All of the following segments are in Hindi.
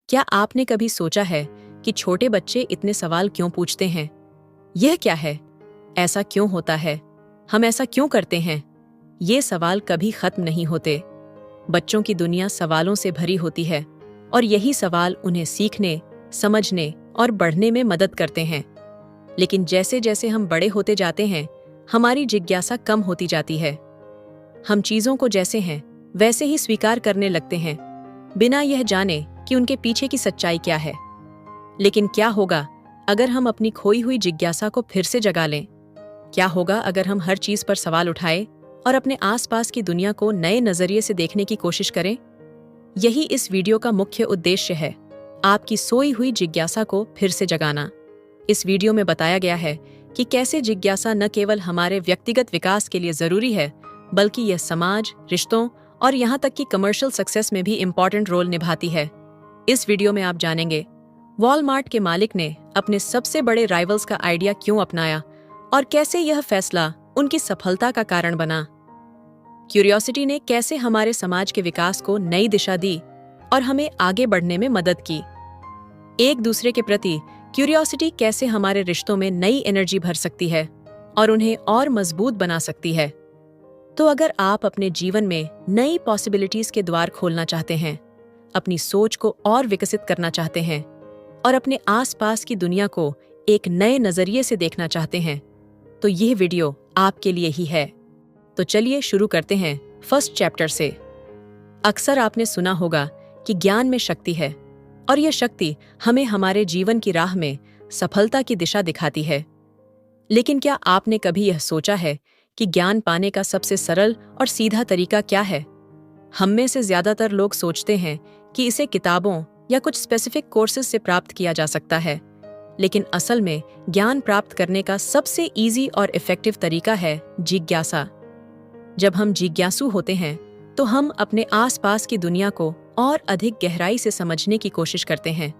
क्या आपने कभी सोचा है कि छोटे बच्चे इतने सवाल क्यों पूछते हैं? यह क्या है? ऐसा क्यों होता है? हम ऐसा क्यों करते हैं? ये सवाल कभी खत्म नहीं होते। बच्चों की दुनिया सवालों से भरी होती है और यही सवाल उन्हें सीखने, समझने और बढ़ने में मदद करते हैं। लेकिन जैसे जैसे हम बड़े होते जाते हैं, हमारी जिज्ञासा कम होती जाती है। हम चीजों को जैसे हैं वैसे ही स्वीकार करने लगते हैं, बिना यह जाने कि उनके पीछे की सच्चाई क्या है। लेकिन क्या होगा अगर हम अपनी खोई हुई जिज्ञासा को फिर से जगा लें? क्या होगा अगर हम हर चीज पर सवाल उठाएं और अपने आसपास की दुनिया को नए नजरिए से देखने की कोशिश करें? यही इस वीडियो का मुख्य उद्देश्य है, आपकी सोई हुई जिज्ञासा को फिर से जगाना। इस वीडियो में बताया गया है कि कैसे जिज्ञासा न केवल हमारे व्यक्तिगत विकास के लिए जरूरी है, बल्कि यह समाज, रिश्तों और यहाँ तक कि कमर्शियल सक्सेस में भी इम्पोर्टेंट रोल निभाती है। इस वीडियो में आप जानेंगे वॉलमार्ट के मालिक ने अपने सबसे बड़े राइवल्स का आइडिया क्यों अपनाया और कैसे यह फैसला उनकी सफलता का कारण बना। क्यूरियोसिटी ने कैसे हमारे समाज के विकास को नई दिशा दी और हमें आगे बढ़ने में मदद की। एक दूसरे के प्रति क्यूरियोसिटी कैसे हमारे रिश्तों में नई एनर्जी भर सकती है और उन्हें और मजबूत बना सकती है। तो अगर आप अपने जीवन में नई पॉसिबिलिटीज के द्वार खोलना चाहते हैं, अपनी सोच को और विकसित करना चाहते हैं और अपने आसपास की दुनिया को एक नए नजरिए से देखना चाहते हैं, तो यह वीडियो आपके लिए ही है। तो चलिए शुरू करते हैं फर्स्ट चैप्टर से। अक्सर आपने सुना होगा कि ज्ञान में शक्ति है और यह शक्ति हमें हमारे जीवन की राह में सफलता की दिशा दिखाती है। लेकिन क्या आपने कभी यह सोचा है कि ज्ञान पाने का सबसे सरल और सीधा तरीका क्या है? हम में से ज्यादातर लोग सोचते हैं कि इसे किताबों या कुछ स्पेसिफिक कोर्सेज से प्राप्त किया जा सकता है, लेकिन असल में ज्ञान प्राप्त करने का सबसे इजी और इफेक्टिव तरीका है जिज्ञासा। जब हम जिज्ञासु होते हैं तो हम अपने आसपास की दुनिया को और अधिक गहराई से समझने की कोशिश करते हैं।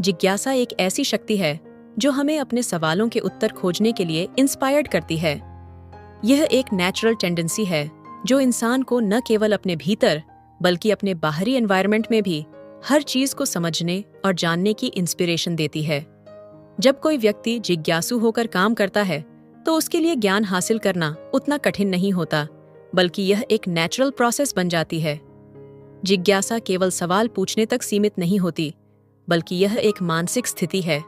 जिज्ञासा एक ऐसी शक्ति है जो हमें अपने सवालों के उत्तर खोजने के लिए इंस्पायर्ड करती है। यह एक नेचुरल टेंडेंसी है जो इंसान को न केवल अपने भीतर बल्कि अपने बाहरी एनवायरनमेंट में भी हर चीज को समझने और जानने की इंस्पिरेशन देती है। जब कोई व्यक्ति जिज्ञासु होकर काम करता है तो उसके लिए ज्ञान हासिल करना उतना कठिन नहीं होता, बल्कि यह एक नेचुरल प्रोसेस बन जाती है। जिज्ञासा केवल सवाल पूछने तक सीमित नहीं होती, बल्कि यह एक मानसिक स्थिति है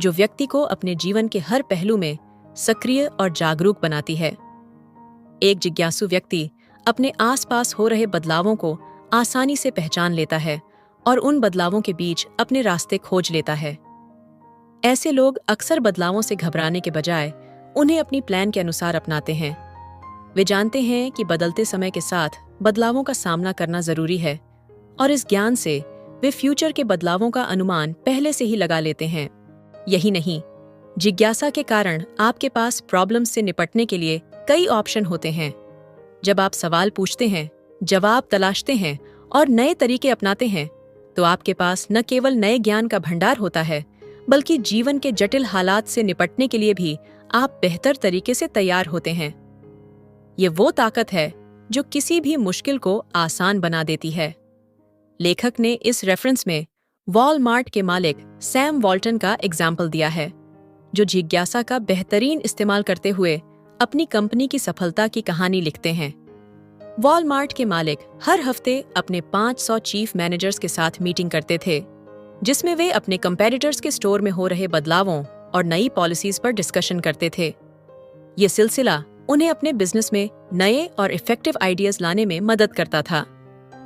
जो व्यक्ति को अपने जीवन के हर पहलू में सक्रिय और जागरूक बनाती है। एक जिज्ञासु व्यक्ति अपने आसपास हो रहे बदलावों को आसानी से पहचान लेता है और उन बदलावों के बीच अपने रास्ते खोज लेता है। ऐसे लोग अक्सर बदलावों से घबराने के बजाय उन्हें अपनी प्लान के अनुसार अपनाते हैं। वे जानते हैं कि बदलते समय के साथ बदलावों का सामना करना जरूरी है और इस ज्ञान से वे फ्यूचर के बदलावों का अनुमान पहले से ही लगा लेते हैं। यही नहीं, जिज्ञासा के कारण आपके पास प्रॉब्लम्स से निपटने के लिए कई ऑप्शन होते हैं। जब आप सवाल पूछते हैं, जवाब तलाशते हैं और नए तरीके अपनाते हैं, तो आपके पास न केवल नए ज्ञान का भंडार होता है, बल्कि जीवन के जटिल हालात से निपटने के लिए भी आप बेहतर तरीके से तैयार होते हैं। ये वो ताकत है जो किसी भी मुश्किल को आसान बना देती है। लेखक ने इस रेफरेंस में वॉलमार्ट के मालिक सैम वॉल्टन का एग्जाम्पल दिया है, जो जिज्ञासा का बेहतरीन इस्तेमाल करते हुए अपनी कंपनी की सफलता की कहानी लिखते हैं। वॉलमार्ट के मालिक हर हफ्ते अपने 500 चीफ मैनेजर्स के साथ मीटिंग करते थे, जिसमें वे अपने कंपेटिटर्स के स्टोर में हो रहे बदलावों और नई पॉलिसीज पर डिस्कशन करते थे। ये सिलसिला उन्हें अपने बिजनेस में नए और इफेक्टिव आइडियाज लाने में मदद करता था।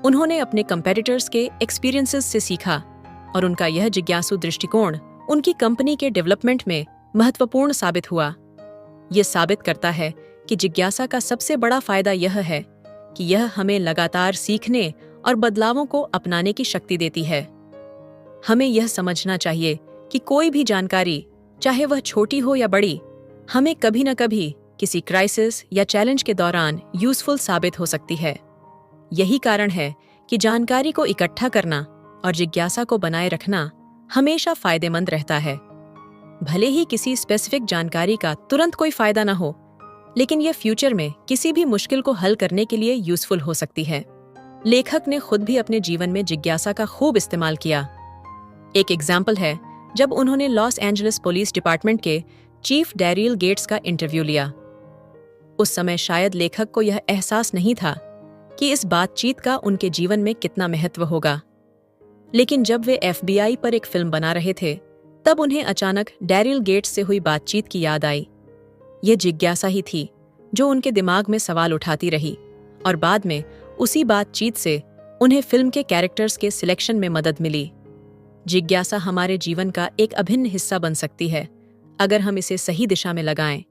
उन्होंने अपने कंपेटिटर्स के एक्सपीरियंसेस से सीखा और उनका यह जिज्ञासु दृष्टिकोण उनकी कंपनी के डेवलपमेंट में महत्वपूर्ण साबित हुआ। यह साबित करता है कि जिज्ञासा का सबसे बड़ा फायदा यह है कि यह हमें लगातार सीखने और बदलावों को अपनाने की शक्ति देती है। हमें यह समझना चाहिए कि कोई भी जानकारी, चाहे वह छोटी हो या बड़ी, हमें कभी न कभी किसी क्राइसिस या चैलेंज के दौरान यूजफुल साबित हो सकती है। यही कारण है कि जानकारी को इकट्ठा करना और जिज्ञासा को बनाए रखना हमेशा फायदेमंद रहता है। भले ही किसी स्पेसिफिक जानकारी का तुरंत कोई फायदा न हो, लेकिन यह फ्यूचर में किसी भी मुश्किल को हल करने के लिए यूजफुल हो सकती है। लेखक ने खुद भी अपने जीवन में जिज्ञासा का खूब इस्तेमाल किया। एक एग्जाम्पल है जब उन्होंने लॉस एंजलिस पुलिस डिपार्टमेंट के चीफ डैरियल गेट्स का इंटरव्यू लिया। उस समय शायद लेखक को यह एहसास नहीं था कि इस बातचीत का उनके जीवन में कितना महत्व होगा, लेकिन जब वे FBI पर एक फिल्म बना रहे थे तब उन्हें अचानक डैरियल गेट्स से हुई बातचीत की याद आई। यह जिज्ञासा ही थी जो उनके दिमाग में सवाल उठाती रही और बाद में उसी बातचीत से उन्हें फिल्म के कैरेक्टर्स के सिलेक्शन में मदद मिली। जिज्ञासा हमारे जीवन का एक अभिन्न हिस्सा बन सकती है अगर हम इसे सही दिशा में लगाएं।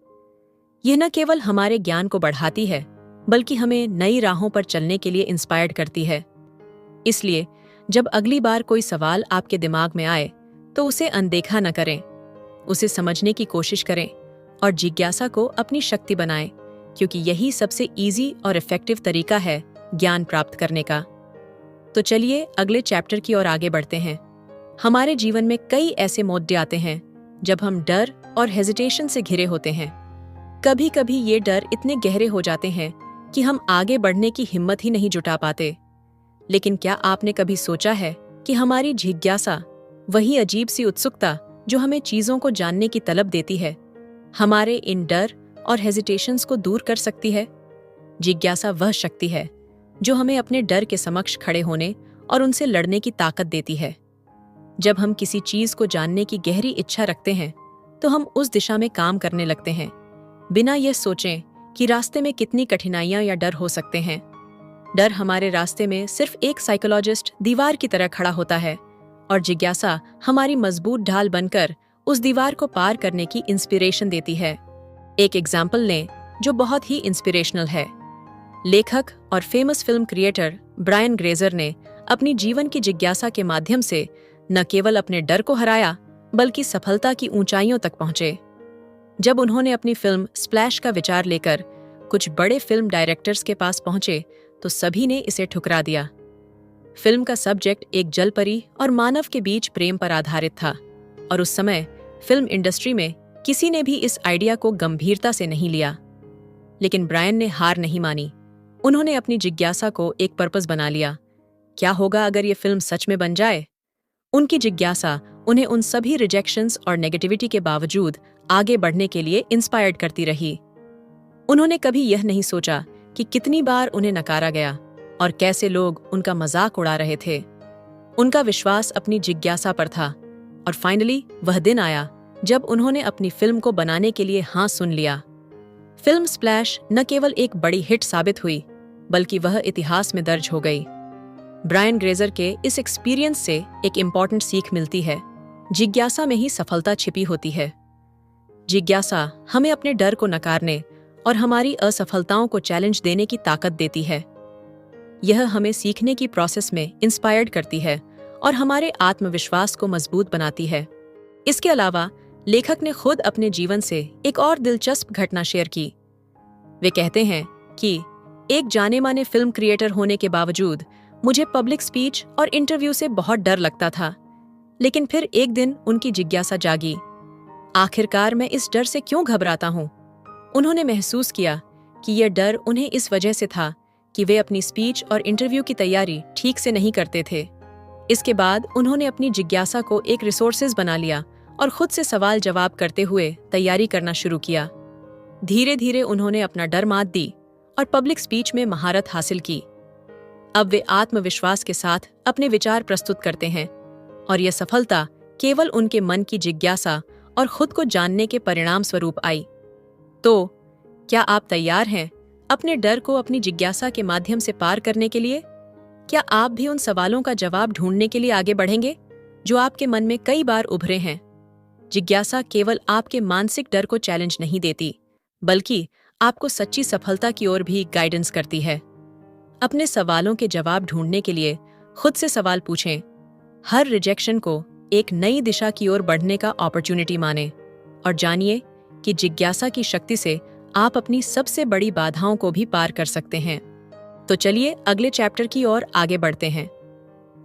यह न केवल हमारे ज्ञान को बढ़ाती है बल्कि हमें नई राहों पर चलने के लिए इंस्पायर्ड करती है। इसलिए जब अगली बार कोई सवाल आपके दिमाग में आए तो उसे अनदेखा न करें, उसे समझने की कोशिश करें और जिज्ञासा को अपनी शक्ति बनाएं, क्योंकि यही सबसे इजी और इफेक्टिव तरीका है ज्ञान प्राप्त करने का। तो चलिए अगले चैप्टर की ओर आगे बढ़ते हैं। हमारे जीवन में कई ऐसे मोड़ आते हैं जब हम डर और हेजिटेशन से घिरे होते हैं। कभी कभी ये डर इतने गहरे हो जाते हैं कि हम आगे बढ़ने की हिम्मत ही नहीं जुटा पाते। लेकिन क्या आपने कभी सोचा है कि हमारी जिज्ञासा, वही अजीब सी उत्सुकता जो हमें चीजों को जानने की तलब देती है, हमारे इन डर और हेजिटेशंस को दूर कर सकती है? जिज्ञासा वह शक्ति है जो हमें अपने डर के समक्ष खड़े होने और उनसे लड़ने की ताकत देती है। जब हम किसी चीज को जानने की गहरी इच्छा रखते हैं तो हम उस दिशा में काम करने लगते हैं, बिना यह सोचें कि रास्ते में कितनी कठिनाइयां या डर हो सकते हैं। डर हमारे रास्ते में सिर्फ एक साइकोलॉजिस्ट दीवार की तरह खड़ा होता है और जिज्ञासा हमारी मजबूत ढाल बनकर उस दीवार को पार करने की इंस्पिरेशन देती है। एक एग्जाम्पल लें जो बहुत ही इंस्पिरेशनल है। लेखक और famous film creator Brian Grazer ने अपनी जीवन की जिज्ञासा के माध्यम से न केवल अपने डर को हराया बल्कि सफलता की ऊंचाइयों तक पहुंचे। जब उन्होंने अपनी फिल्म स्प्लैश का विचार लेकर कुछ बड़े फिल्म डायरेक्टर्स के पास पहुंचे तो सभी ने इसे ठुकरा दिया। फिल्म का सब्जेक्ट एक जलपरी और मानव के बीच प्रेम पर आधारित था और उस समय फिल्म इंडस्ट्री में किसी ने भी इस आइडिया को गंभीरता से नहीं लिया। लेकिन ब्रायन ने हार नहीं मानी। उन्होंने अपनी जिज्ञासा को एक पर्पस बना लिया। क्या होगा अगर ये फिल्म सच में बन जाए? उनकी जिज्ञासा उन्हें उन सभी रिजेक्शंस और नेगेटिविटी के बावजूद आगे बढ़ने के लिए इंस्पायर्ड करती रही। उन्होंने कभी यह नहीं सोचा कि कितनी बार उन्हें नकारा गया और कैसे लोग उनका मजाक उड़ा रहे थे। उनका विश्वास अपनी जिज्ञासा पर था और फाइनली वह दिन आया जब उन्होंने अपनी फिल्म को बनाने के लिए हाँ सुन लिया। फिल्म स्प्लैश न केवल एक बड़ी हिट साबित हुई बल्कि वह इतिहास में दर्ज हो गई। ब्रायन ग्रेजर के इस एक्सपीरियंस से एक इम्पॉर्टेंट सीख मिलती है। जिज्ञासा में ही सफलता छिपी होती है। जिज्ञासा हमें अपने डर को नकारने और हमारी असफलताओं को चैलेंज देने की ताकत देती है। यह हमें सीखने की प्रोसेस में इंस्पायर्ड करती है और हमारे आत्मविश्वास को मजबूत बनाती है। इसके अलावा लेखक ने खुद अपने जीवन से एक और दिलचस्प घटना शेयर की। वे कहते हैं कि एक जाने माने फिल्म क्रिएटर होने के बावजूद मुझे पब्लिक स्पीच और इंटरव्यू से बहुत डर लगता था, लेकिन फिर एक दिन उनकी जिज्ञासा जागी। आखिरकार मैं इस डर से क्यों घबराता हूँ? उन्होंने महसूस किया कि यह डर उन्हें इस वजह से था कि वे अपनी स्पीच और इंटरव्यू की तैयारी ठीक से नहीं करते थे। इसके बाद उन्होंने अपनी जिज्ञासा को एक रिसोर्सेज बना लिया और खुद से सवाल जवाब करते हुए तैयारी करना शुरू किया। धीरे धीरे उन्होंने अपना डर मात दी और पब्लिक स्पीच में महारत हासिल की। अब वे आत्मविश्वास के साथ अपने विचार प्रस्तुत करते हैं और यह सफलता केवल उनके मन की जिज्ञासा और खुद को जानने के परिणाम स्वरूप आई। तो क्या आप तैयार हैं अपने डर को अपनी जिज्ञासा के माध्यम से पार करने के लिए? क्या आप भी उन सवालों का जवाब ढूंढने के लिए आगे बढ़ेंगे जो आपके मन में कई बार उभरे हैं? जिज्ञासा केवल आपके मानसिक डर को चैलेंज नहीं देती, बल्कि आपको सच्ची सफलता की ओर भी गाइडेंस करती है। अपने सवालों के जवाब ढूंढने के लिए खुद से सवाल पूछें। हर रिजेक्शन को एक नई दिशा की ओर बढ़ने का अपॉर्चुनिटी मानें और जानिए कि जिज्ञासा की शक्ति से आप अपनी सबसे बड़ी बाधाओं को भी पार कर सकते हैं। तो चलिए अगले चैप्टर की ओर आगे बढ़ते हैं।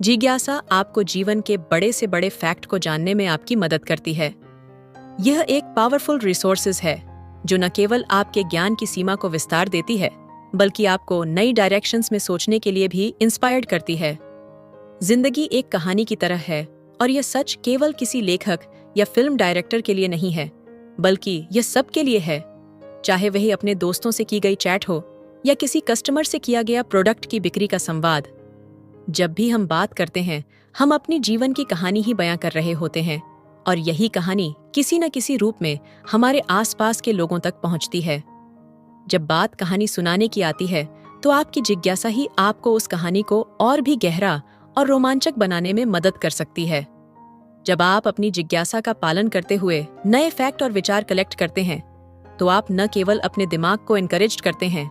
जिज्ञासा आपको जीवन के बड़े से बड़े फैक्ट को जानने में आपकी मदद करती है। यह एक पावरफुल रिसोर्सेज है जो न केवल आपके ज्ञान की सीमा को विस्तार देती है बल्कि आपको नई डायरेक्शंस में सोचने के लिए भी इंस्पायर्ड करती है। जिंदगी एक कहानी की तरह है और यह सच केवल किसी लेखक या फिल्म डायरेक्टर के लिए नहीं है, बल्कि यह सबके लिए है, चाहे वही अपने दोस्तों से की गई चैट हो या किसी कस्टमर से किया गया प्रोडक्ट की बिक्री का संवाद। जब भी हम बात करते हैं, हम अपनी जीवन की कहानी ही बयां कर रहे होते हैं, और यही कहानी किसी न किसी रूप में हमारे आसपास के लोगों तक पहुंचती है। जब बात कहानी सुनाने की आती है, तो आपकी जिज्ञासा ही आपको उस कहानी को और भी गहरा और रोमांचक बनाने में मदद कर सकती है। जब आप अपनी जिज्ञासा का पालन करते हुए नए फैक्ट और विचार कलेक्ट करते हैं, तो आप न केवल अपने दिमाग को एनकरेज करते हैं,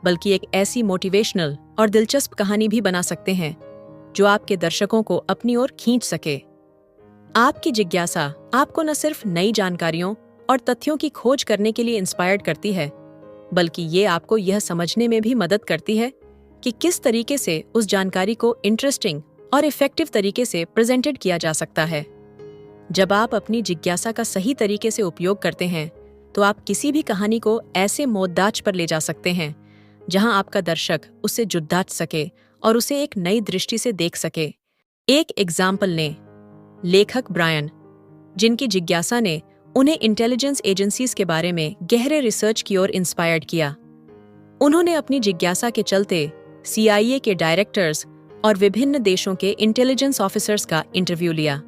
बल्कि एक ऐसी मोटिवेशनल और दिलचस्प कहानी भी बना सकते हैं जो आपके दर्शकों को अपनी ओर खींच सके। आपकी जिज्ञासा आपको न सिर्फ नई जानकारियों और तथ्यों की खोज करने के लिए इंस्पायर्ड करती है, बल्कि ये आपको यह समझने में भी मदद करती है कि किस तरीके से उस जानकारी को इंटरेस्टिंग और इफेक्टिव तरीके से प्रेजेंटेड किया जा सकता है। जब आप अपनी जिज्ञासा का सही तरीके से उपयोग करते हैं, तो आप किसी भी कहानी को ऐसे मोहताज पर ले जा सकते हैं जहां आपका दर्शक उससे जुड़ाच सके और उसे एक नई दृष्टि से देख सके। एक एग्जाम्पल लें, लेखक ब्रायन, जिनकी जिज्ञासा ने उन्हें इंटेलिजेंस एजेंसीज के बारे में गहरे रिसर्च की ओर इंस्पायर्ड किया। उन्होंने अपनी जिज्ञासा के चलते CIA के डायरेक्टर्स और विभिन्न देशों के इंटेलिजेंस ऑफिसर्स का इंटरव्यू लिया।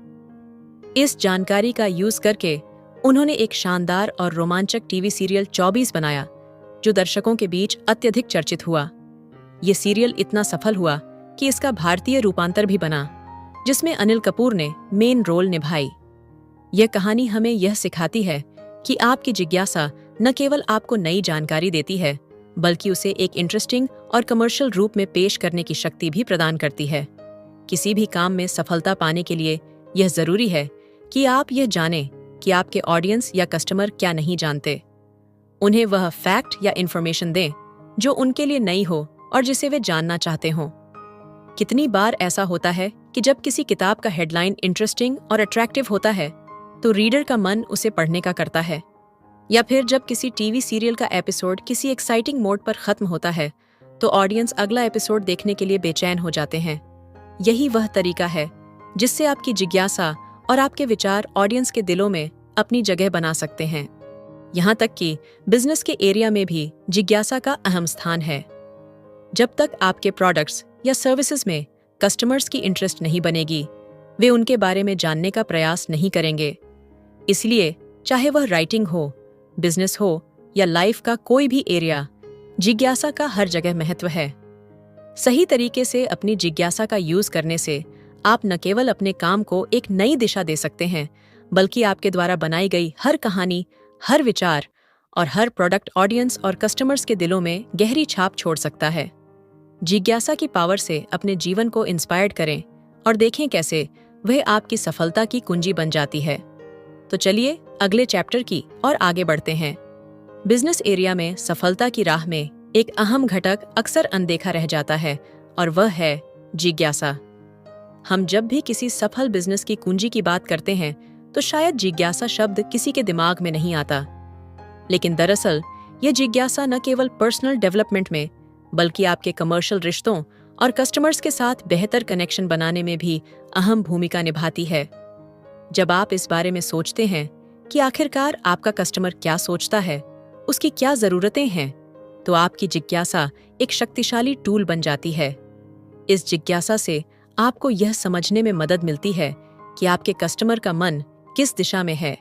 इस जानकारी का यूज करके उन्होंने एक शानदार और रोमांचक टीवी सीरियल 24 बनाया, जो दर्शकों के बीच अत्यधिक चर्चित हुआ। ये सीरियल इतना सफल हुआ कि इसका भारतीय रूपांतर भी बना, जिसमें अनिल कपूर ने मेन रोल निभाई। यह कहानी हमें यह सिखाती है कि आपकी जिज्ञासा न केवल आपको नई जानकारी देती है, बल्कि उसे एक इंटरेस्टिंग और कमर्शियल रूप में पेश करने की शक्ति भी प्रदान करती है। किसी भी काम में सफलता पाने के लिए यह जरूरी है कि आप यह जानें कि आपके ऑडियंस या कस्टमर क्या नहीं जानते। उन्हें वह फैक्ट या इंफॉर्मेशन दें जो उनके लिए नई हो और जिसे वे जानना चाहते हों। कितनी बार ऐसा होता है कि जब किसी किताब का हेडलाइन इंटरेस्टिंग और अट्रैक्टिव होता है, तो रीडर का मन उसे पढ़ने का करता है, या फिर जब किसी टीवी सीरियल का एपिसोड किसी एक्साइटिंग मोड पर खत्म होता है, तो ऑडियंस अगला एपिसोड देखने के लिए बेचैन हो जाते हैं। यही वह तरीका है जिससे आपकी जिज्ञासा और आपके विचार ऑडियंस के दिलों में अपनी जगह बना सकते हैं। यहाँ तक कि बिजनेस के एरिया में भी जिज्ञासा का अहम स्थान है। जब तक आपके प्रोडक्ट्स या सर्विसेज में कस्टमर्स की इंटरेस्ट नहीं बनेगी, वे उनके बारे में जानने का प्रयास नहीं करेंगे। इसलिए चाहे वह राइटिंग हो, बिजनेस हो या लाइफ का कोई भी एरिया, जिज्ञासा का हर जगह महत्व है। सही तरीके से अपनी जिज्ञासा का यूज करने से आप न केवल अपने काम को एक नई दिशा दे सकते हैं, बल्कि आपके द्वारा बनाई गई हर कहानी, हर विचार और हर प्रोडक्ट ऑडियंस और कस्टमर्स के दिलों में गहरी छाप छोड़ सकता है। जिज्ञासा की पावर से अपने जीवन को इंस्पायर्ड करें और देखें कैसे वह आपकी सफलता की कुंजी बन जाती है। तो चलिए अगले चैप्टर की और आगे बढ़ते हैं। बिजनेस एरिया में सफलता की राह में एक अहम घटक अक्सर अनदेखा रह जाता है, और वह है जिज्ञासा। हम जब भी किसी सफल बिजनेस की कुंजी की बात करते हैं, तो शायद जिज्ञासा शब्द किसी के दिमाग में नहीं आता। लेकिन दरअसल यह जिज्ञासा न केवल पर्सनल डेवलपमेंट में, बल्कि आपके कमर्शियल रिश्तों और कस्टमर्स के साथ बेहतर कनेक्शन बनाने में भी अहम भूमिका निभाती है। जब आप इस बारे में सोचते हैं कि आखिरकार आपका कस्टमर क्या सोचता है, उसकी क्या जरूरतें हैं, तो आपकी जिज्ञासा एक शक्तिशाली टूल बन जाती है। इस जिज्ञासा से आपको यह समझने में मदद मिलती है कि आपके कस्टमर का मन किस दिशा में है,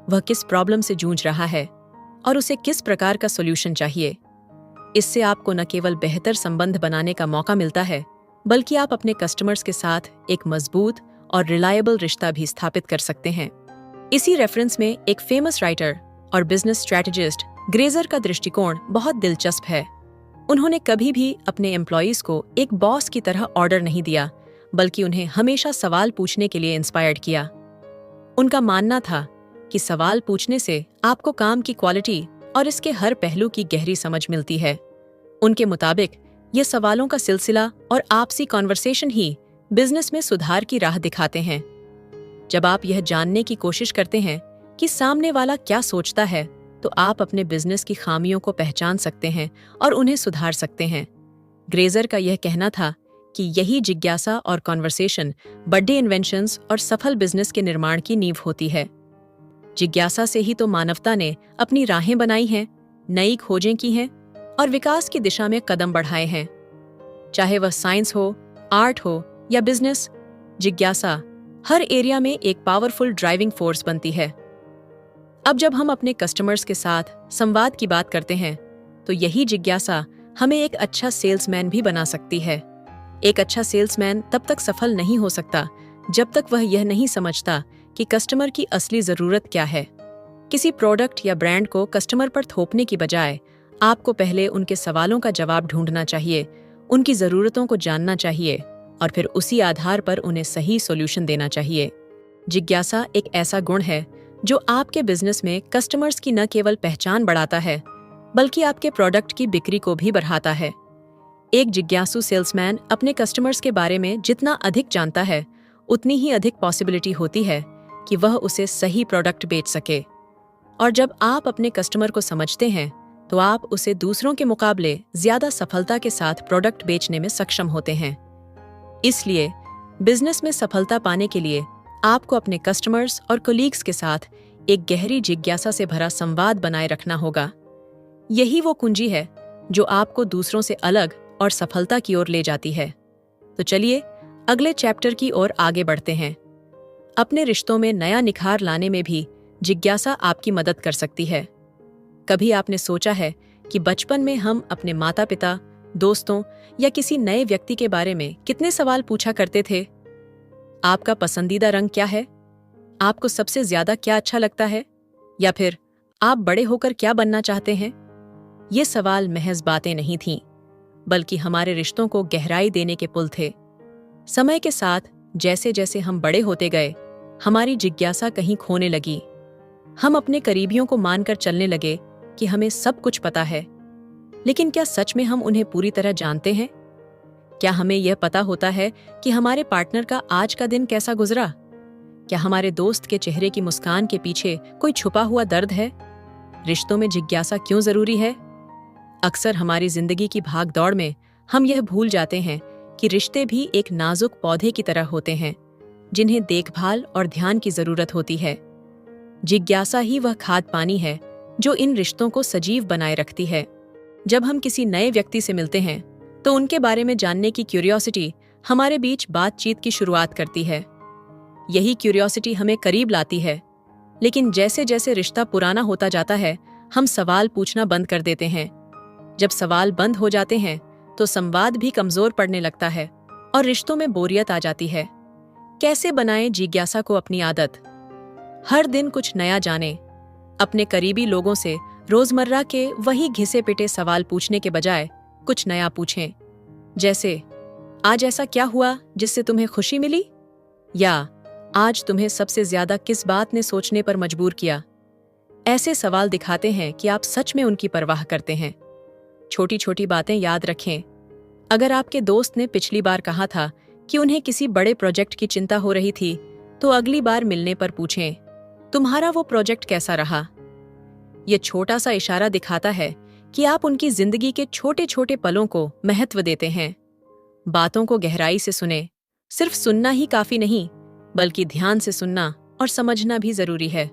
वह किस प्रॉब्लम से जूझ रहा है और उसे किस प्रकार का सॉल्यूशन चाहिए। इससे आपको न केवल बेहतर संबंध बनाने का मौका मिलता है, बल्कि आप अपने कस्टमर्स के साथ एक मजबूत और रिलायबल रिश्ता भी स्थापित कर सकते हैं। इसी रेफरेंस में एक फेमस राइटर और बिजनेस स्ट्रैटेजिस्ट ग्रेजर का दृष्टिकोण बहुत दिलचस्प है। उन्होंने कभी भी अपने एम्प्लॉयज को एक बॉस की तरह ऑर्डर नहीं दिया, बल्कि उन्हें हमेशा सवाल पूछने के लिए इंस्पायर्ड किया। उनका मानना था कि सवाल पूछने से आपको काम की क्वालिटी और इसके हर पहलू की गहरी समझ मिलती है। उनके मुताबिक ये सवालों का सिलसिला और आपसी कॉन्वर्सेशन ही बिजनेस में सुधार की राह दिखाते हैं। जब आप यह जानने की कोशिश करते हैं कि सामने वाला क्या सोचता है, तो आप अपने बिजनेस की खामियों को पहचान सकते हैं और उन्हें सुधार सकते हैं। ग्रेजर का यह कहना था कि यही जिज्ञासा और कॉन्वर्सेशन बड़े इन्वेंशंस और सफल बिजनेस के निर्माण की नींव होती है। जिज्ञासा से ही तो मानवता ने अपनी राहें बनाई हैं, नई खोजें की हैं और विकास की दिशा में कदम बढ़ाए हैं। चाहे वह साइंस हो, आर्ट हो या बिजनेस, जिज्ञासा हर एरिया में एक पावरफुल ड्राइविंग फोर्स बनती है। अब जब हम अपने कस्टमर्स के साथ संवाद की बात करते हैं, तो यही जिज्ञासा हमें एक अच्छा सेल्समैन भी बना सकती है। एक अच्छा सेल्समैन तब तक सफल नहीं हो सकता जब तक वह यह नहीं समझता कि कस्टमर की असली जरूरत क्या है। किसी प्रोडक्ट या ब्रांड को कस्टमर पर थोपने की बजाय आपको पहले उनके सवालों का जवाब ढूंढना चाहिए, उनकी जरूरतों को जानना चाहिए और फिर उसी आधार पर उन्हें सही सॉल्यूशन देना चाहिए। जिज्ञासा एक ऐसा गुण है जो आपके बिजनेस में कस्टमर्स की न केवल पहचान बढ़ाता है, बल्कि आपके प्रोडक्ट की बिक्री को भी बढ़ाता है। एक जिज्ञासु सेल्समैन अपने कस्टमर्स के बारे में जितना अधिक जानता है, उतनी ही अधिक पॉसिबिलिटी होती है कि वह उसे सही प्रोडक्ट बेच सके। और जब आप अपने कस्टमर को समझते हैं, तो आप उसे दूसरों के मुकाबले ज्यादा सफलता के साथ प्रोडक्ट बेचने में सक्षम होते हैं। इसलिए बिजनेस में सफलता पाने के लिए आपको अपने कस्टमर्स और कोलीग्स के साथ एक गहरी जिज्ञासा से भरा संवाद बनाए रखना होगा। यही वो कुंजी है जो आपको दूसरों से अलग और सफलता की ओर ले जाती है। तो चलिए अगले चैप्टर की ओर आगे बढ़ते हैं। अपने रिश्तों में नया निखार लाने में भी जिज्ञासा आपकी मदद कर सकती है। कभी आपने सोचा है कि बचपन में हम अपने माता पिता, दोस्तों या किसी नए व्यक्ति के बारे में कितने सवाल पूछा करते थे? आपका पसंदीदा रंग क्या है? आपको सबसे ज्यादा क्या अच्छा लगता है? या फिर आप बड़े होकर क्या बनना चाहते हैं? ये सवाल महज बातें नहीं थीं, बल्कि हमारे रिश्तों को गहराई देने के पुल थे। समय के साथ जैसे जैसे हम बड़े होते गए, हमारी जिज्ञासा कहीं खोने लगी। हम अपने करीबियों को मानकर चलने लगे कि हमें सब कुछ पता है, लेकिन क्या सच में हम उन्हें पूरी तरह जानते हैं? क्या हमें यह पता होता है कि हमारे पार्टनर का आज का दिन कैसा गुजरा? क्या हमारे दोस्त के चेहरे की मुस्कान के पीछे कोई छुपा हुआ दर्द है? रिश्तों में जिज्ञासा क्यों जरूरी है? अक्सर हमारी जिंदगी की भाग-दौड़ में हम यह भूल जाते हैं कि रिश्ते भी एक नाजुक पौधे की तरह होते हैं, जिन्हें देखभाल और ध्यान की जरूरत होती है। जिज्ञासा ही वह खाद पानी है जो इन रिश्तों को सजीव बनाए रखती है। जब हम किसी नए व्यक्ति से मिलते हैं, तो उनके बारे में जानने की क्यूरियोसिटी हमारे बीच बातचीत की शुरुआत करती है। यही क्यूरियोसिटी हमें करीब लाती है, लेकिन जैसे जैसे रिश्ता पुराना होता जाता है, हम सवाल पूछना बंद कर देते हैं। जब सवाल बंद हो जाते हैं, तो संवाद भी कमजोर पड़ने लगता है और रिश्तों में बोरियत आ जाती है। कैसे बनाएं जिज्ञासा को अपनी आदत? हर दिन कुछ नया जानें। अपने करीबी लोगों से रोजमर्रा के वही घिसे पिटे सवाल पूछने के बजाय कुछ नया पूछें। जैसे, आज ऐसा क्या हुआ जिससे तुम्हें खुशी मिली? या आज तुम्हें सबसे ज्यादा किस बात ने सोचने पर मजबूर किया? ऐसे सवाल दिखाते हैं कि आप सच में उनकी परवाह करते हैं। छोटी छोटी बातें याद रखें। अगर आपके दोस्त ने पिछली बार कहा था कि उन्हें किसी बड़े प्रोजेक्ट की चिंता हो रही थी, तो अगली बार मिलने पर पूछें, तुम्हारा वो प्रोजेक्ट कैसा रहा? यह छोटा सा इशारा दिखाता है कि आप उनकी जिंदगी के छोटे छोटे पलों को महत्व देते हैं। बातों को गहराई से सुने। सिर्फ सुनना ही काफी नहीं, बल्कि ध्यान से सुनना और समझना भी जरूरी है।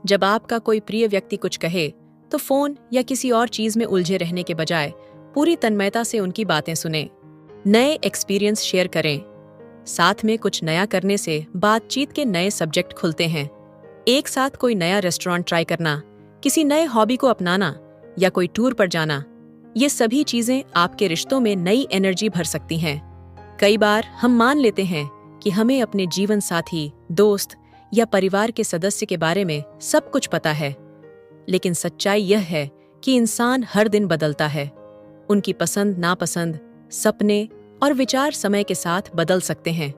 जब आपका कोई प्रिय व्यक्ति कुछ कहे, तो फोन या किसी और चीज में उलझे रहने के बजाय पूरी तन्मयता से उनकी बातें सुने। नए एक्सपीरियंस शेयर करें। साथ में कुछ नया करने से बातचीत के नए सब्जेक्ट खुलते हैं। एक साथ कोई नया रेस्टोरेंट ट्राई करना, किसी नए हॉबी को अपनाना या कोई टूर पर जाना, ये सभी चीजें आपके रिश्तों में नई एनर्जी भर सकती हैं। कई बार हम मान लेते हैं कि हमें अपने जीवन साथी, दोस्त या परिवार के सदस्य के बारे में सब कुछ पता है, लेकिन सच्चाई यह है कि इंसान हर दिन बदलता है। उनकी पसंद, नापसंद, सपने और विचार समय के साथ बदल सकते हैं।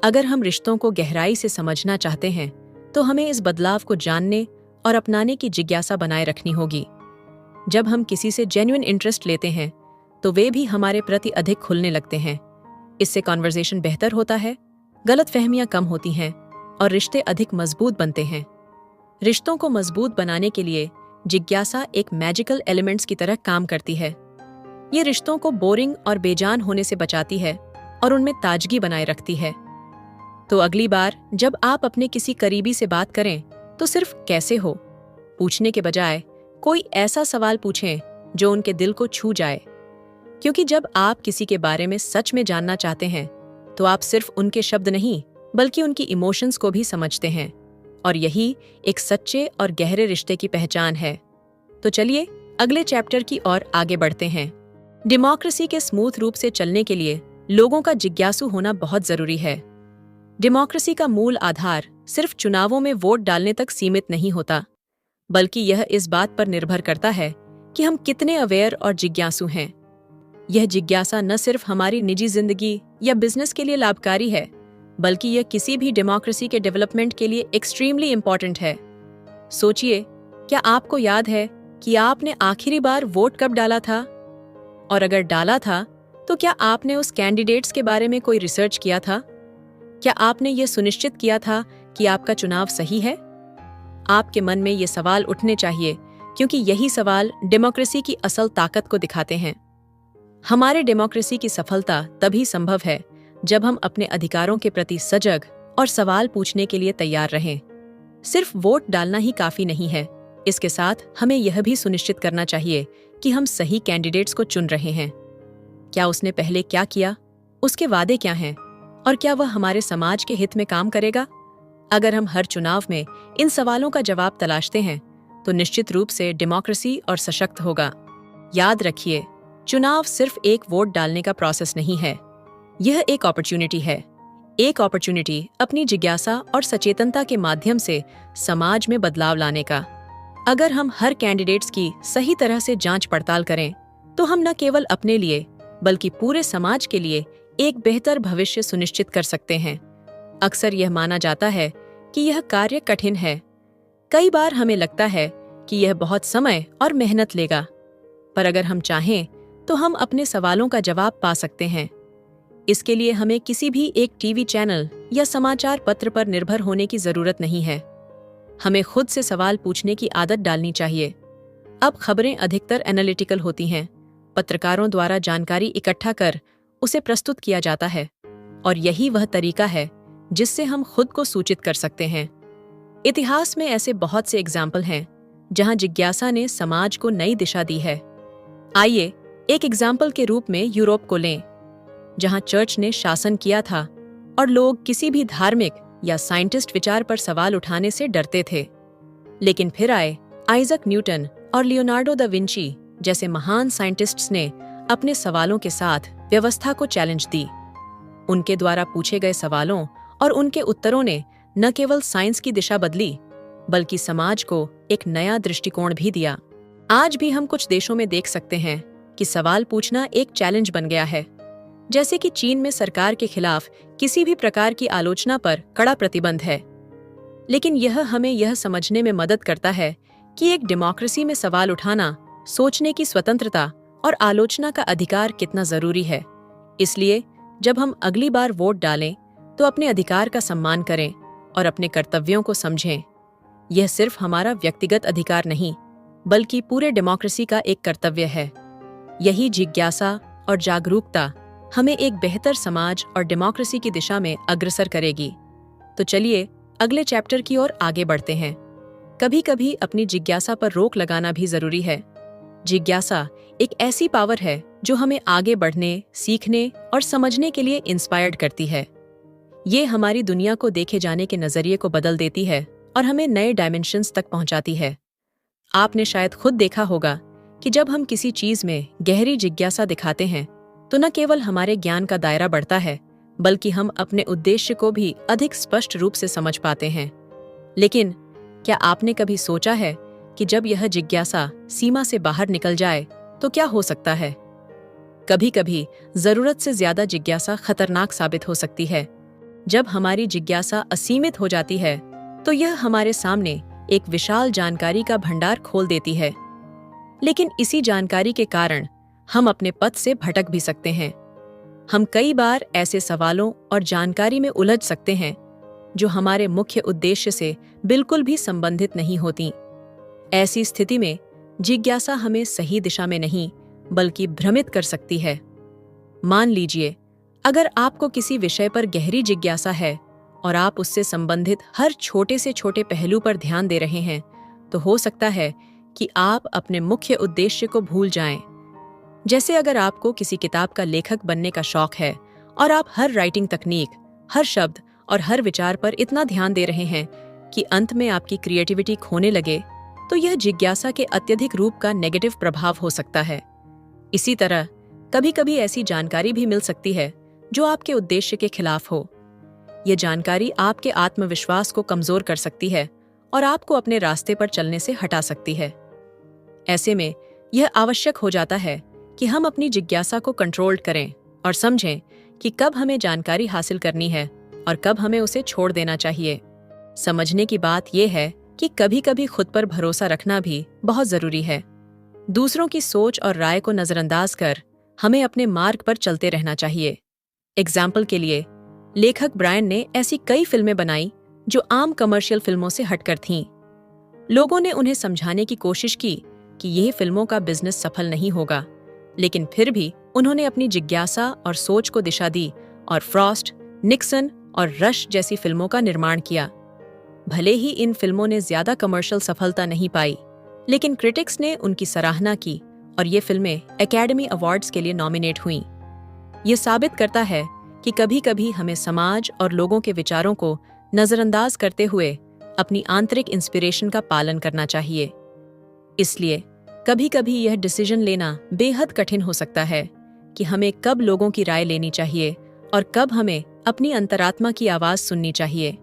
अगर हम रिश्तों को गहराई से समझना चाहते हैं, तो हमें इस बदलाव को जानने और अपनाने की जिज्ञासा बनाए रखनी होगी। जब हम किसी से जेन्युइन इंटरेस्ट लेते हैं, तो वे भी हमारे प्रति अधिक खुलने लगते हैं। इससे कॉन्वर्सेशन बेहतर होता है, गलतफहमियां कम होती हैं और रिश्ते अधिक मजबूत बनते हैं। रिश्तों को मजबूत बनाने के लिए जिज्ञासा एक मैजिकल एलिमेंट्स की तरह काम करती है। ये रिश्तों को बोरिंग और बेजान होने से बचाती है और उनमें ताजगी बनाए रखती है। तो अगली बार जब आप अपने किसी करीबी से बात करें तो सिर्फ कैसे हो पूछने के बजाय कोई ऐसा सवाल पूछें जो उनके दिल को छू जाए, क्योंकि जब आप किसी के बारे में सच में जानना चाहते हैं तो आप सिर्फ उनके शब्द नहीं बल्कि उनकी इमोशंस को भी समझते हैं, और यही एक सच्चे और गहरे रिश्ते की पहचान है। तो चलिए अगले चैप्टर की ओर आगे बढ़ते हैं। डेमोक्रेसी के स्मूथ रूप से चलने के लिए लोगों का जिज्ञासु होना बहुत जरूरी है। डेमोक्रेसी का मूल आधार सिर्फ चुनावों में वोट डालने तक सीमित नहीं होता, बल्कि यह इस बात पर निर्भर करता है कि हम कितने अवेयर और जिज्ञासु हैं। यह जिज्ञासा न सिर्फ हमारी निजी जिंदगी या बिजनेस के लिए लाभकारी है, बल्कि यह किसी भी डेमोक्रेसी के डेवलपमेंट के लिए एक्सट्रीमली इंपॉर्टेंट है। सोचिए, क्या आपको याद है कि आपने आखिरी बार वोट कब डाला था? और अगर डाला था तो क्या आपने उस कैंडिडेट्स के बारे में कोई रिसर्च किया था? क्या आपने ये सुनिश्चित किया था कि आपका चुनाव सही है? आपके मन में ये सवाल उठने चाहिए, क्योंकि यही सवाल डेमोक्रेसी की असल ताकत को दिखाते हैं। हमारे डेमोक्रेसी की सफलता तभी संभव है जब हम अपने अधिकारों के प्रति सजग और सवाल पूछने के लिए तैयार रहें। सिर्फ वोट डालना ही काफी नहीं है, इसके साथ हमें यह भी सुनिश्चित करना चाहिए कि हम सही कैंडिडेट्स को चुन रहे हैं। क्या उसने पहले क्या किया, उसके वादे क्या हैं, और क्या वह हमारे समाज के हित में काम करेगा? अगर हम हर चुनाव में इन सवालों का जवाब तलाशते हैं तो निश्चित रूप से डेमोक्रेसी और सशक्त होगा। याद रखिए, चुनाव सिर्फ एक वोट डालने का प्रोसेस नहीं है, यह एक अपॉर्चुनिटी है। एक अपॉर्चुनिटी अपनी जिज्ञासा और सचेतनता के माध्यम से समाज में बदलाव लाने का। अगर हम हर कैंडिडेट्स की सही तरह से जांच पड़ताल करें तो हम न केवल अपने लिए बल्कि पूरे समाज के लिए एक बेहतर भविष्य सुनिश्चित कर सकते हैं। अक्सर यह माना जाता है कि यह कार्य कठिन है। कई बार हमें लगता है कि यह बहुत समय और मेहनत लेगा, पर अगर हम चाहें तो हम अपने सवालों का जवाब पा सकते हैं। इसके लिए हमें किसी भी एक टीवी चैनल या समाचार पत्र पर निर्भर होने की जरूरत नहीं है। हमें खुद से सवाल पूछने की आदत डालनी चाहिए। अब खबरें अधिकतर एनालिटिकल होती हैं। पत्रकारों द्वारा जानकारी इकट्ठा कर उसे प्रस्तुत किया जाता है, और यही वह तरीका है जिससे हम खुद को सूचित कर सकते हैं। इतिहास में ऐसे बहुत से एग्जाम्पल हैं जहां जिज्ञासा ने समाज को नई दिशा दी है। आइए एक एग्जाम्पल के रूप में यूरोप को लें, जहां चर्च ने शासन किया था और लोग किसी भी धार्मिक या साइंटिस्ट विचार पर सवाल उठाने से डरते थे। लेकिन फिर आए आइजक न्यूटन और लियोनार्डो दा विंची जैसे महान साइंटिस्ट्स ने अपने सवालों के साथ व्यवस्था को चैलेंज दी। उनके द्वारा पूछे गए सवालों और उनके उत्तरों ने न केवल साइंस की दिशा बदली, बल्कि समाज को एक नया दृष्टिकोण भी दिया। आज भी हम कुछ देशों में देख सकते हैं कि सवाल पूछना एक चैलेंज बन गया है, जैसे कि चीन में सरकार के खिलाफ किसी भी प्रकार की आलोचना पर कड़ा प्रतिबंध है। लेकिन यह हमें यह समझने में मदद करता है कि एक डेमोक्रेसी में सवाल उठाना, सोचने की स्वतंत्रता और आलोचना का अधिकार कितना जरूरी है। इसलिए जब हम अगली बार वोट डालें तो अपने अधिकार का सम्मान करें और अपने कर्तव्यों को समझें। यह सिर्फ हमारा व्यक्तिगत अधिकार नहीं, बल्कि पूरे डेमोक्रेसी का एक कर्तव्य है। यही जिज्ञासा और जागरूकता हमें एक बेहतर समाज और डेमोक्रेसी की दिशा में अग्रसर करेगी। तो चलिए अगले चैप्टर की ओर आगे बढ़ते हैं। कभी कभी अपनी जिज्ञासा पर रोक लगाना भी जरूरी है। जिज्ञासा एक ऐसी पावर है जो हमें आगे बढ़ने, सीखने और समझने के लिए इंस्पायर्ड करती है। ये हमारी दुनिया को देखे जाने के नजरिए को बदल देती है और हमें नए डायमेंशंस तक पहुंचाती है। आपने शायद खुद देखा होगा कि जब हम किसी चीज में गहरी जिज्ञासा दिखाते हैं तो न केवल हमारे ज्ञान का दायरा बढ़ता है, बल्कि हम अपने उद्देश्य को भी अधिक स्पष्ट रूप से समझ पाते हैं। लेकिन क्या आपने कभी सोचा है कि जब यह जिज्ञासा सीमा से बाहर निकल जाए तो क्या हो सकता है? कभी कभी जरूरत से ज्यादा जिज्ञासा खतरनाक साबित हो सकती है। जब हमारी जिज्ञासा असीमित हो जाती है तो यह हमारे सामने एक विशाल जानकारी का भंडार खोल देती है। लेकिन इसी जानकारी के कारण हम अपने पथ से भटक भी सकते हैं। हम कई बार ऐसे सवालों और जानकारी में उलझ सकते हैं जो हमारे मुख्य उद्देश्य से बिल्कुल भी संबंधित नहीं होती। ऐसी स्थिति में जिज्ञासा हमें सही दिशा में नहीं बल्कि भ्रमित कर सकती है। मान लीजिए, अगर आपको किसी विषय पर गहरी जिज्ञासा है और आप उससे संबंधित हर छोटे से छोटे पहलू पर ध्यान दे रहे हैं, तो हो सकता है कि आप अपने मुख्य उद्देश्य को भूल जाएं। जैसे अगर आपको किसी किताब का लेखक बनने का शौक है और आप हर राइटिंग तकनीक, हर शब्द और हर विचार पर इतना ध्यान दे रहे हैं कि अंत में आपकी क्रिएटिविटी खोने लगे, तो यह जिज्ञासा के अत्यधिक रूप का नेगेटिव प्रभाव हो सकता है। इसी तरह कभी कभी ऐसी जानकारी भी मिल सकती है जो आपके उद्देश्य के खिलाफ हो। यह जानकारी आपके आत्मविश्वास को कमजोर कर सकती है और आपको अपने रास्ते पर चलने से हटा सकती है। ऐसे में यह आवश्यक हो जाता है कि हम अपनी जिज्ञासा को कंट्रोल करें और समझें कि कब हमें जानकारी हासिल करनी है और कब हमें उसे छोड़ देना चाहिए। समझने की बात यह है कि कभी कभी खुद पर भरोसा रखना भी बहुत जरूरी है। दूसरों की सोच और राय को नजरअंदाज कर हमें अपने मार्ग पर चलते रहना चाहिए। एग्जाम्पल के लिए, लेखक ब्रायन ने ऐसी कई फिल्में बनाई जो आम कमर्शियल फिल्मों से हटकर थीं। लोगों ने उन्हें समझाने की कोशिश की कि यह फिल्मों का बिजनेस सफल नहीं होगा, लेकिन फिर भी उन्होंने अपनी जिज्ञासा और सोच को दिशा दी और फ्रॉस्ट, निक्सन और रश जैसी फिल्मों का निर्माण किया। भले ही इन फिल्मों ने ज्यादा कमर्शियल सफलता नहीं पाई, लेकिन क्रिटिक्स ने उनकी सराहना की और ये फिल्में एकेडमी अवार्ड्स के लिए नॉमिनेट हुईं। ये साबित करता है कि कभी-कभी हमें समाज और लोगों के विचारों को नजरअंदाज करते हुए अपनी आंतरिक इंस्पिरेशन का पालन करना चाहिए। इसलिए कभी-कभी यह डिसीजन लेना बेहद कठिन हो सकता है कि हमें कब लोगों की राय लेनी चाहिए और कब हमें अपनी अंतरात्मा की आवाज सुननी चाहिए।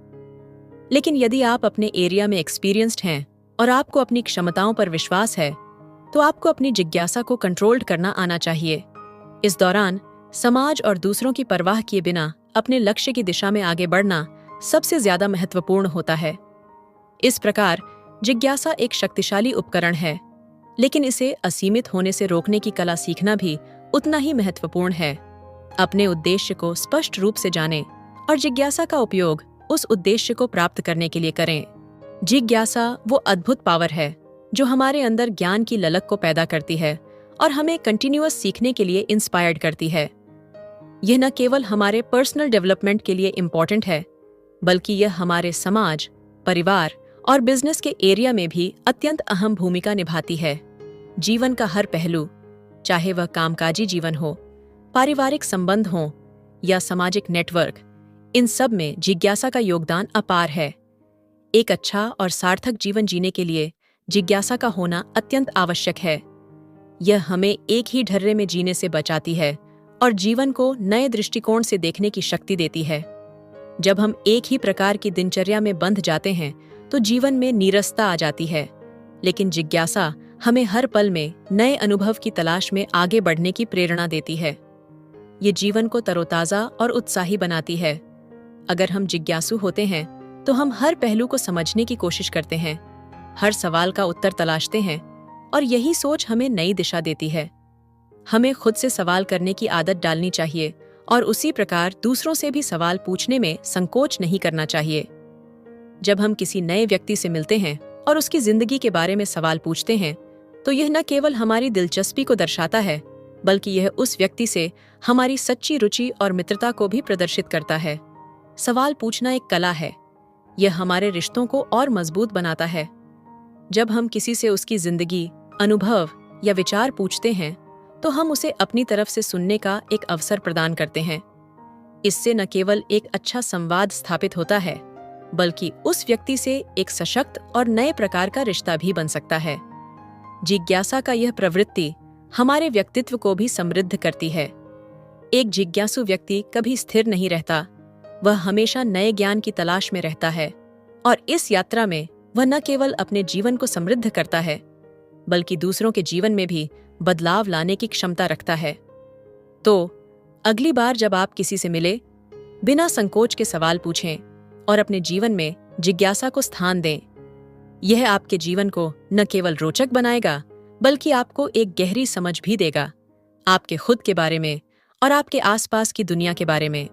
लेकिन यदि आप अपने एरिया में एक्सपीरियंस्ड हैं और आपको अपनी क्षमताओं पर विश्वास है, तो आपको अपनी जिज्ञासा को कंट्रोल्ड करना आना चाहिए। इस दौरान समाज और दूसरों की परवाह किए बिना अपने लक्ष्य की दिशा में आगे बढ़ना सबसे ज्यादा महत्वपूर्ण होता है। इस प्रकार जिज्ञासा एक शक्तिशाली उपकरण है, लेकिन इसे असीमित होने से रोकने की कला सीखना भी उतना ही महत्वपूर्ण है। अपने उद्देश्य को स्पष्ट रूप से जानें और जिज्ञासा का उपयोग उस उद्देश्य को प्राप्त करने के लिए करें। जिज्ञासा वो अद्भुत पावर है जो हमारे अंदर ज्ञान की ललक को पैदा करती है और हमें कंटिन्यूअस सीखने के लिए इंस्पायर्ड करती है। यह न केवल हमारे पर्सनल डेवलपमेंट के लिए इम्पॉर्टेंट है, बल्कि यह हमारे समाज, परिवार और बिजनेस के एरिया में भी अत्यंत अहम भूमिका निभाती है। जीवन का हर पहलू, चाहे वह कामकाजी जीवन हो, पारिवारिक संबंध हो या सामाजिक नेटवर्क, इन सब में जिज्ञासा का योगदान अपार है। एक अच्छा और सार्थक जीवन जीने के लिए जिज्ञासा का होना अत्यंत आवश्यक है। यह हमें एक ही ढर्रे में जीने से बचाती है और जीवन को नए दृष्टिकोण से देखने की शक्ति देती है। जब हम एक ही प्रकार की दिनचर्या में बंध जाते हैं तो जीवन में नीरसता आ जाती है, लेकिन जिज्ञासा हमें हर पल में नए अनुभव की तलाश में आगे बढ़ने की प्रेरणा देती है। ये जीवन को तरोताजा और उत्साही बनाती है। अगर हम जिज्ञासु होते हैं तो हम हर पहलू को समझने की कोशिश करते हैं, हर सवाल का उत्तर तलाशते हैं और यही सोच हमें नई दिशा देती है। हमें खुद से सवाल करने की आदत डालनी चाहिए और उसी प्रकार दूसरों से भी सवाल पूछने में संकोच नहीं करना चाहिए। जब हम किसी नए व्यक्ति से मिलते हैं और उसकी जिंदगी के बारे में सवाल पूछते हैं, तो यह न केवल हमारी दिलचस्पी को दर्शाता है, बल्कि यह उस व्यक्ति से हमारी सच्ची रुचि और मित्रता को भी प्रदर्शित करता है। सवाल पूछना एक कला है। यह हमारे रिश्तों को और मजबूत बनाता है। जब हम किसी से उसकी जिंदगी, अनुभव या विचार पूछते हैं, तो हम उसे अपनी तरफ से सुनने का एक अवसर प्रदान करते हैं। इससे न केवल एक अच्छा संवाद स्थापित होता है, बल्कि उस व्यक्ति से एक सशक्त और नए प्रकार का रिश्ता भी बन सकता है। जिज्ञासा का यह प्रवृत्ति हमारे व्यक्तित्व को भी समृद्ध करती है। एक जिज्ञासु व्यक्ति कभी स्थिर नहीं रहता, वह हमेशा नए ज्ञान की तलाश में रहता है और इस यात्रा में वह न केवल अपने जीवन को समृद्ध करता है, बल्कि दूसरों के जीवन में भी बदलाव लाने की क्षमता रखता है। तो अगली बार जब आप किसी से मिले, बिना संकोच के सवाल पूछें और अपने जीवन में जिज्ञासा को स्थान दें। यह आपके जीवन को न केवल रोचक बनाएगा, बल्कि आपको एक गहरी समझ भी देगा, आपके खुद के बारे में और आपके आसपास की दुनिया के बारे में।